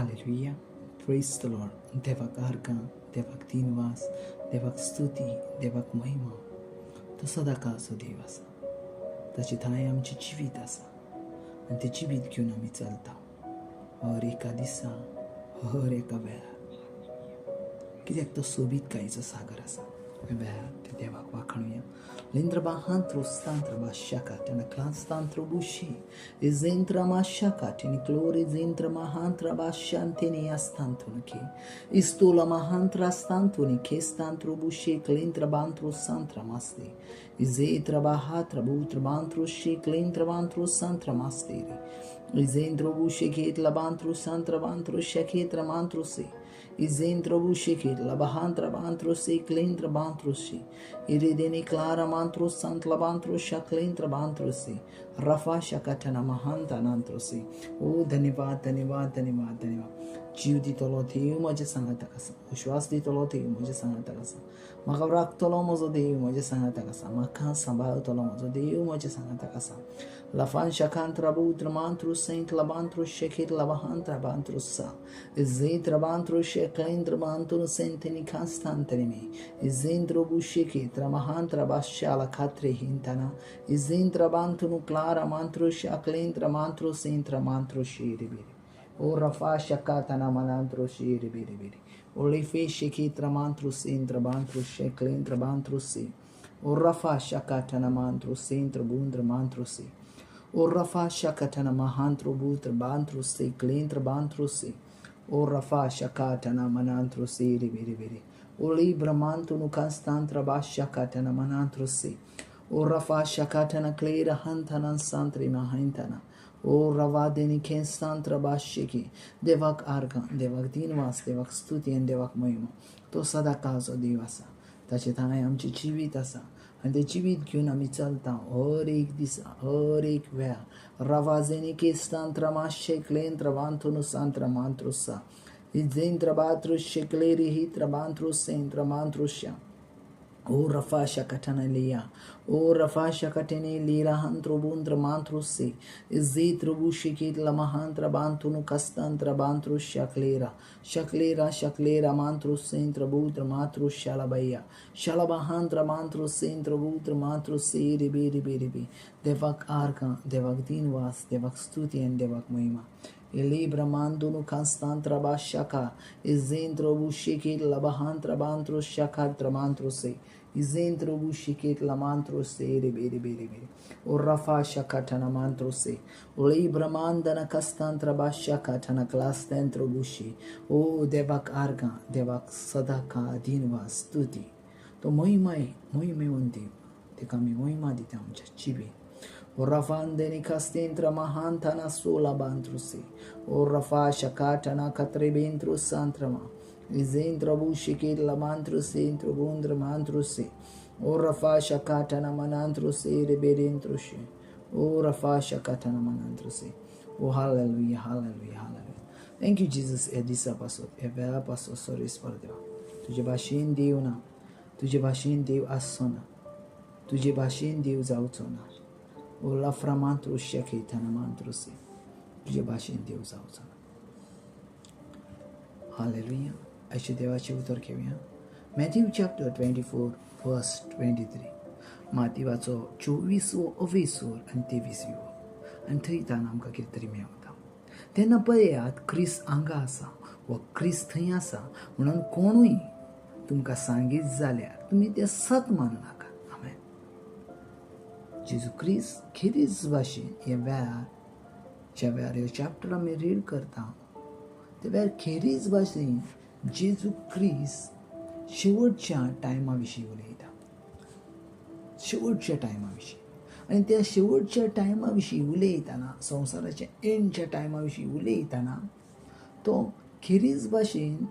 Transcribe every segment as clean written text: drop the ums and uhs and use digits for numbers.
Hallelujah. Praise the Lord. देवाक आर्गां, देवाक दिनवास, देवाक स्तुती, देवाक महिमा. तो सदाकाळचो देव आसा. ताची थांय आमचें जिवीत आसा आनी तें जिवीत घेवन आमी चलता हर एका दिसा, हर एका वेळार. कित्याक तो सोबीतकायेचो सागर आसा. वेळार ते देवाक वाखाणुया. Lindra bahantro stantra bashakata na clastantro bushi izentra mashakata ni glory zentra mahantra bashantini astantunki istula mahantra stantuni ke stantro bushi clintra bantro santra masti izetra bahatra butra bantro shi clintra bantro santra mastiri izendro bushi ketla bantro santra bantro shaketra mantro se Izentro bushikir la bahantra bantro se clentra bantro si irideni clara mantro sant la bantro shaklentra bantro si rafa shakatana mahanta nantro si. ओ धन्यवाद धन्यवाद धन्यवाद धन्यवाद. जीव दितलो देव म्हजे सांगता कसा, विश्वास दितलो देव म्हजे सांगता कसा, म्हाका राखतलो म्हजो देव म्हजे सांगता कसा, म्हाका सांबाळतलो म्हजो देव म्हजे सांगता कसा. Lafan shakantra butra mantru saint labantru shekit labahantra bantru sa izitra bantru sheklindra bantru sentini constantrimi izindro bushiki tramahantra bashala katre hintana izindra bantru clara mantru shaklindra mantru sentra mantru shiribiri o rafa shakatana manantru shiribiri o life shikitra mantru sentra bantru sheklindra bantru si o rafa shakatana mantru sentra bundra mantru si O Rafa Shakatana Mahantro Butra Bantro Se Clentra Bantro Se O Rafa Shakatana Manantro Se Ribiri O Libra Mantunu Constantra Bashakatana Manantro Se O Rafa Shakatana Clera Hantanan Santri Mahintana O Ravadeni Kenstantra Bashiki Devak Argan Devak Dinvas Devak Stuti and Devak Mahima To Sadakazo Divasa Tachetanai Amchi Chivitasa आणि ते जिवीत घेऊन आम्ही चलता हर एक दिसा हर एक वेळा. रवाजेनी केस्तांत्र माशे क्लेंत्र बांथुनु सांत्र मांत्रुसा इजेंत्र बात्रुष्य क्लेरी हित्र बांत्रुसेंत्र मांत्रुष्या O Rafa Shakatanalia, O Rafa Shakatene Lira Hantro Bundra Mantrusi, Izitro Bushikit Lamahantra Bantunu Castantra Bantru Shaklera, Shaklera Shaklera Mantru Centra Butra Matru Shalabaya, Shalabahantra Mantru Centra Butra Matru Siri Biri Biri, Devak Arka, Devak Dinvas, Devak Stuti and Devak Muima. Elibra mandunu constantra bashaka, izentro bushikit labahantra bantro shakatra mantro se, izentro bushikit lamantro se ribiri. O rafa shakatana mantro se, o libra mandana castantra bashakatana class dentro bushi, o devak arga, devak sadaka dinva stuti. To moimai undi, te kami moima ditam chibi. O rafandeni castintra mahantana sola bantrusi. O rafa shakatana katrebintru santrama. Izentra bushikit la mantrusi intro bundra mantrusi. O rafa shakatana manantrusi rebedintrushi. O rafa shakatana manantrusi. Oh hallelujah, hallelujah, hallelujah. Thank you Jesus. Edisa pasot. Evea pasot soris pardeva. तुझे भाषेन देव ना. तुझे भाषेन देव असोना. तुझे भाषेन देव जाऊचो ना. O la framantru shakitana mantrusi. तुझे भाषेन देव जाऊचा. Hallelujah. अशी देवाचे उतर घेऊया. Matthew chapter 24 verse 23. माती वाचो 24 अवेसवर आणि 23 आणि थंय तान आमकां कितें तरी मेळटा. तेन्ना पळयात क्रिस्त हांगा आसा वा क्रिस्त थंय आसा म्हणून कोणूय तुमकां सांगीत जाल्यार तुमी तें सत माननाका. जेजू क्रिस्त खेरीज भाशेन ह्या वेळार ज्या वेळार ह्यो चॅप्टर आमी रीड करता त्या वेळार खेरीज भाशेन जेजू क्रिस्त शेवटच्या टायमा विशीं उलयता. शेवटच्या टायमा विशीं आनी त्या शेवटच्या टायमा विशीं उलयतना संवसाराच्या एंडच्या टायमा विशीं उलयतना तो खेरीज भाशेन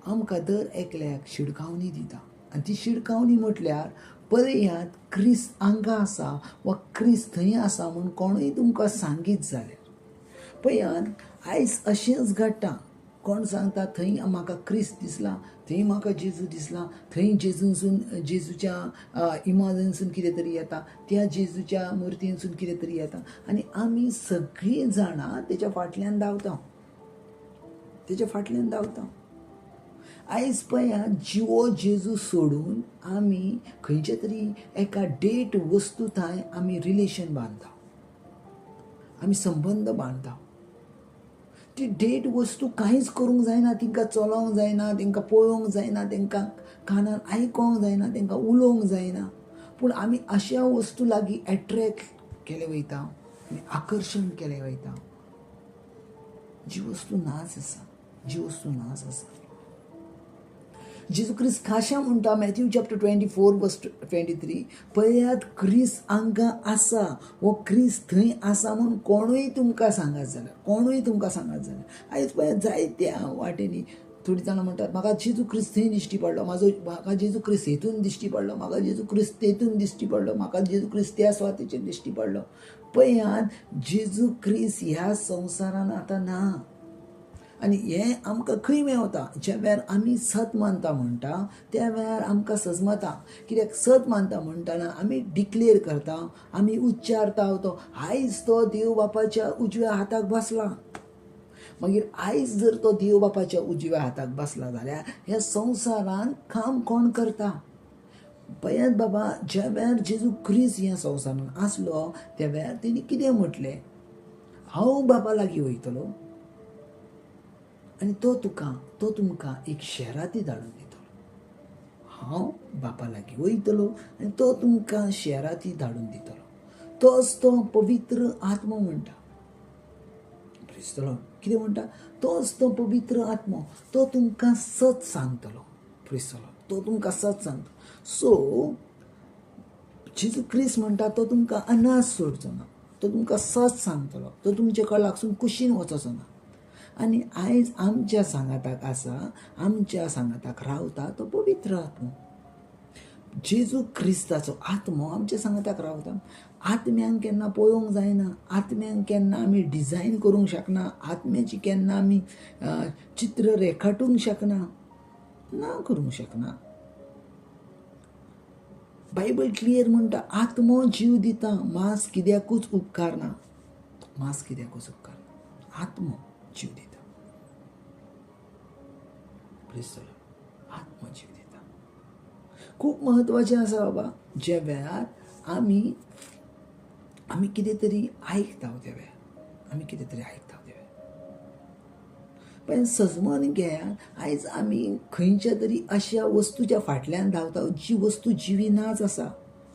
आमकां दर एकल्याक शिडकावणी दिता. आनी ती शिडकावणी म्हटल्यार पळयात क्रिस्त हांगा आसा वा क्रिस्त थंय आसा म्हूण कोणूय तुमकां सांगीत जाल्यार पळयात आयज अशेंच घडटा. कोण सांगता थंय म्हाका क्रिस्त दिसला, थंय म्हाका जेजू दिसला, थंय जेजूनसून जेजूच्या इमाजीनसून कितें तरी येता, त्या जेजूच्या मुर्तीनसून कितें तरी येता आनी आमी सगळीं जाणां तेच्या फाटल्यान धांवता. तेच्या फाटल्यान धांवता. आयज पळयात जिवो जेजू सोडून आमी खंयचे तरी एका डेट वस्तू थंय आमी रिलेशन बांदता, आमी संबंध बांदता. ती डेट वस्तू कांयच करूंक जायना, तिंकां चलोवंक जायना, तेंकां पळोवंक जायना, तेंकां कानान आयकोंक जायना, तेंकां उलोवंक जायना. पूण आमी अशा वस्तू लागीं एट्रॅक्ट केले वयता, आमी आकर्शण केले वयता. जी वस्तू नाच आसा, जी वस्तू नाच आसा. जेजू क्रिस्त खाशा म्हणटा मॅथ्यू चॅप्टर 24 वर्स 23, पळयात क्रिस्त हांगा आसा, हो क्रिस्त थंय आसा म्हणून कोणूय तुमकां सांगात जाल्यार, कोणूय तुमकां सांगात जाल्यार. आयज पळयात जायत्या वाटेनी थोडी जाणां म्हणटात म्हाका जेजू क्रिस्त थंय दिश्टी पडलो, म्हाका जेजू क्रिस्त हेतून दिश्टी पडलो, म्हाका जेजू क्रिस्त तेतून दिश्टी पडलो, म्हाका जेजू क्रिस्त त्या सुवातेचेर दिश्टी पडलो. पळयात जेजू क्रिस्त ह्या संवसारान आतां ना. आनी हें आमकां खंय मेवता, ज्या वेळार आमी सत मानता म्हणटा त्या वेळार आमकां सजमता. कित्याक सत मानता म्हणटना आमी डिक्लेर करता, आमी उच्चारता तो आयज तो देव बापाच्या उजव्या हाताक बसला. मागीर आयज जर तो देव बापाच्या उजव्या हाताक बसला जाल्यार ह्या संवसारान काम कोण करता. पळयात बाबा, ज्या वेळार जेजू क्रिस्त ह्या संवसारान आसलो त्या वेळार तेणी कितें म्हटलें, हांव बापा लागीं वयतलो आनी तो तुमकां एक शेराती धाडून दितलो. हांव बापा लागीं वयतलो आनी तो तुमकां शेराती धाडून दितलो. तोच तो पवित्र आत्मो म्हणटा. कितें म्हणटा, तोच तो पवित्र आत्मो, तो तुमकां सत सांगतलो. तो तुमकां सत सांगता. सो जेजू क्रिस्त म्हणटा तो तुमकां अनाथ सोडचो ना, तो तुमकां सत सांगतलो, तो तुमचे कडेन लागसून कुशीन वचचो ना. आनी आयज आमच्या सांगाताक आसा, आमच्या सांगाताक रावता तो पवित्र आत्मो. जेजू क्रिस्ताचो आत्मो आमच्या सांगाताक रावता. आत्म्यांक केन्ना पळोवंक जायना, आत्म्यांक केन्ना आमी डिजायन करूंक शकना, आत्म्याची केन्ना आमी चित्र रेखाटूंक शकना, ना करूंक शकना. बायबल क्लियर म्हणटा आत्मो जीव दिता, मांस कित्याकूच उपकारना. मांस कित्याकूच उपकारना, आत्मो जीव दिता. आत्मो जीव दिता. खूब महत्वाचें आसा बाबा. ज्या वेळार आमी कितें तरी आयकता त्या वेळार, आमी कितें तरी आयकता त्या वेळार पण सजमन घेयात. आयज आमी खंयच्या तरी अशा वस्तूच्या फाटल्यान धांवता जी वस्तू जिवी नाच आसा.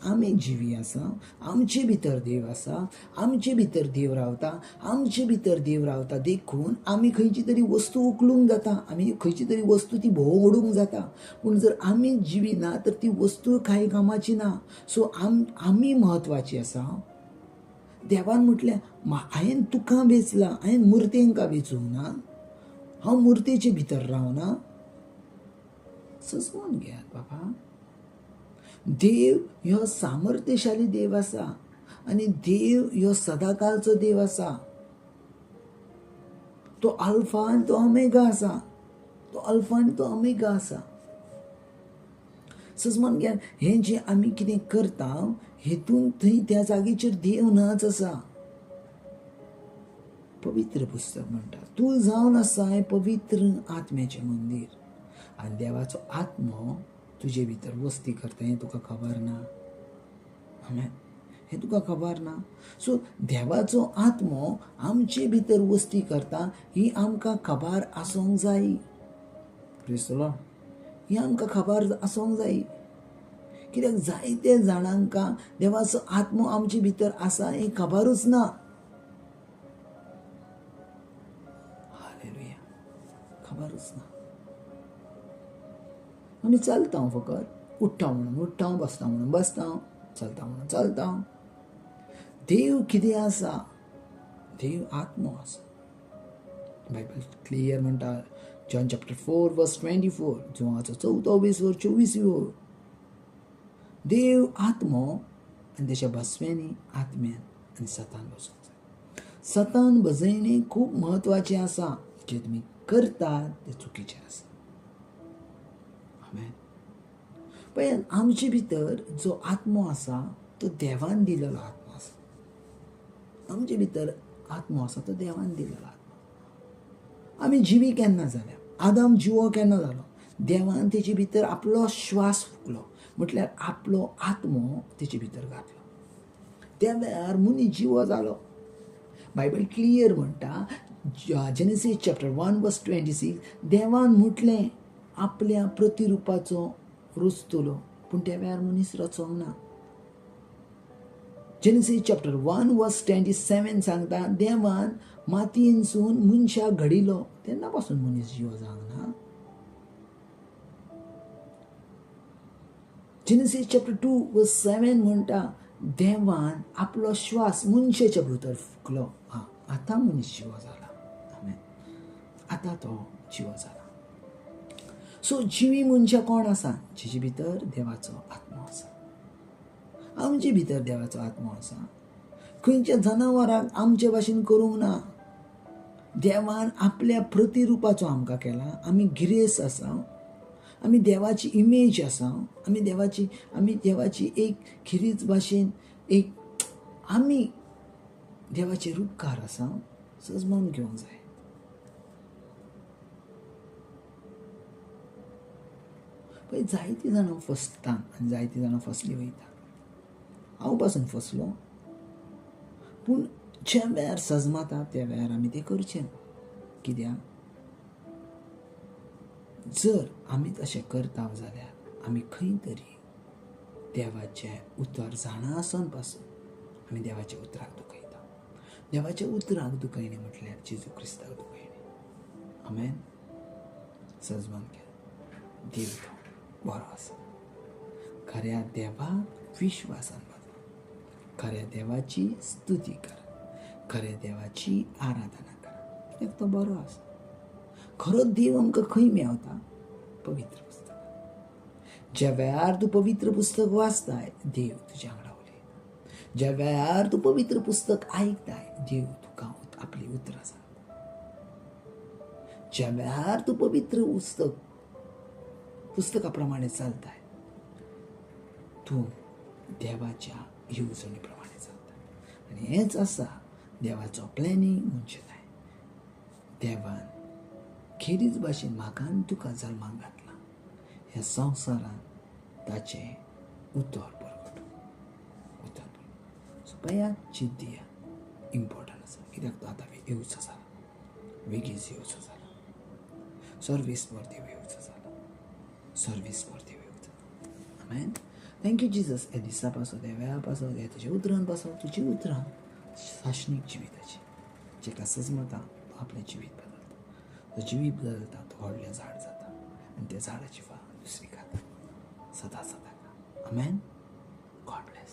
आमी जिवी आसा, आमचे भितर देव आसा, आमचे भितर देव रावता, आमचे भितर देव रावता देखून आमी खंयची तरी वस्तू उखलूंक जाता, आमी खंयची तरी वस्तू ती भोवडूंक जाता. पूण जर आमी जिवी ना तर ती वस्तू कांय कामाची ना. सो आमी म्हत्वाची आसा. देवान म्हटलें हांवें तुका वेचला, हांवें मुर्तेंका वेचूंक ना, हांव मुर्तेचे भितर रावना. सजमून घेयात बाबा. देव ह्यो सामर्थ्यशाली देव आसा आनी देव ह्यो सदाकाळचो देव आसा. तो अल्फा आनी तो ओमेगा आसा. तो अल्फा आनी तो ओमेगा आसा. सजमन घेयात. हें जें आमी कितें करता हेतून थंय त्या जागेचेर देव नाच आसा. पवित्र पुस्तक म्हणटा तूं जावन आसाय पवित्र आत्म्याचें मंदीर आनी देवाचो आत्मो तुजे भितर वस्ती करता. हें तुका खबर ना. आमेन. हें तुका खबर ना. सो देवाचो आत्मो आमचे भितर वस्ती करता ही आमकां खबर आसूंक जाय. Praise the Lord. ही आमकां खबर आसूंक जाय. कित्याक जायते जाणांका देवाचो आत्मो आमचे भितर आसा हें खबरूच ना. हालेलुया. खबरूच ना. आमी चलता फकत, उठ्ठा म्हणून उठ्ठा, बसता म्हणून बसता, चलता म्हणून चलता. देव कितें आसा? देव आत्मो आसा. बायबल क्लियर म्हणटा जॉन चॅप्टर 4 वर्स 24, जोहाचो 24 वर 24. देव आत्मो आनी तेच्या भस्म्यांनी आत्म्यान आनी सतान बसूंक जाय. सतान बजयणें खूब म्हत्वाचें आसा. जें तुमी करतात तें चुकीचें आसा. पण आमचे भितर जो आत्मो आसा तो देवान दिलेलो आत्मो आसा. आमचे भितर आत्मो आसा तो देवान दिलेलो आत्मो. आमी जिवी केन्ना जाल्या? आदम जिवो केन्ना जालो? देवान तेचे भितर आपलो श्वास फुकलो, म्हटल्यार आपलो आत्मो तेचे भितर घातलो. त्या वेळार मनीस जिवो जालो. बायबल क्लियर म्हणटा, जेनेसीस चॅप्टर 1:26, देवान म्हटलें आपल्या प्रतिरुपाचो रचतलो, पूण त्या वेळार मनीस रचोंक ना. जेनेसीस चॅप्टर 1:27 सांगता, देवान मातयेनसून मनशाक घडिलो, तेन्ना पासून मनीस जिवो जावंक ना. जेनेसीस चॅप्टर 2:7 म्हणटा, देवान आपलो श्वास मनशाच्या भितर फुकलो. आतां मनीस जिवो जाला. आमेन. आतां तो जिवो जाला. सो जिवी मनशां कोण आसा? जेचे भितर देवाचो आत्मो आसा. आमचे भितर देवाचो आत्मो आसा. खंयच्या जनावरांक आमचे भाशेन करूंक ना. देवान आपल्या प्रतिरुपाचो आमकां केला. आमी गिरेस्त आसा, आमी देवाची इमेज आसा, आमी देवाची एक खिरीच भाशेन आमी देवाचे रूपकार आसा. सजमोवन घेवंक जाय. पळय, जायतीं जाणां फसता आनी जायतीं जाणां फसलीं वयता. हांव पासून फसलो, पूण ज्या वेळार सजमता त्या वेळार आमी तें करचें ना. कित्याक जर आमी तशें करता जाल्यार आमी खंय तरी देवाचें उतर जाणा आसून पासून आमी देवाच्या उतराक दुखयता. देवाच्या उतराक दुखयणें म्हटल्यार जेजू क्रिस्ताक दुखयणें. आमेन. सजमन घे. देव तो बरो आसा. खऱ्या देवाक विश्वासान बदला. खऱ्या देवाची स्तुती करा. खऱ्या देवाची आराधना करा. कित्याक तो बरो आसा. खरो देव आमकां खंय मेवता? पवित्र पुस्तक. ज्या वेळार तूं पवित्र पुस्तक वाचताय, देव तुज्या वांगडा उलयता. ज्या वेळार तूं पवित्र पुस्तक आयकताय, देव तुका आपली उतरां सांगता. ज्या वेळार तूं पवित्र पुस्तका प्रमाणे चलताय, तूं देवाच्या येवजणे प्रमाणे चलता. आनी हेच आसा देवाचो प्लॅनिंग म्हणजे काय. देवान खेरीज भाशेन म्हाका आनी तुका जल्माक घातला. ह्या संवसारान ताचें उतर परगटूंक. सो पळयात, चिंत दियात. इम्पॉर्टंट आसा. कित्याक तो आतां येवचो जाला. बेगीच येवचो जाला. सर्वीस परती येवचो जाला. सर्वीस परती येवचो जाला. आमेन. Thank you Jesus. ह्या दिसा पासत, ह्या वेळा पासत, ह्या तुज्या उतरान पासत, तुजी उतरां शाश्नीक जिविताची. जेका सजमता तो आपलें जिवीत बदलता. तो जिवीत बदलता, तो व्हडलें झाड जाता आनी त्या झाडाची फळां दुसरी खाता. सदां सदां. आमेन. God bless.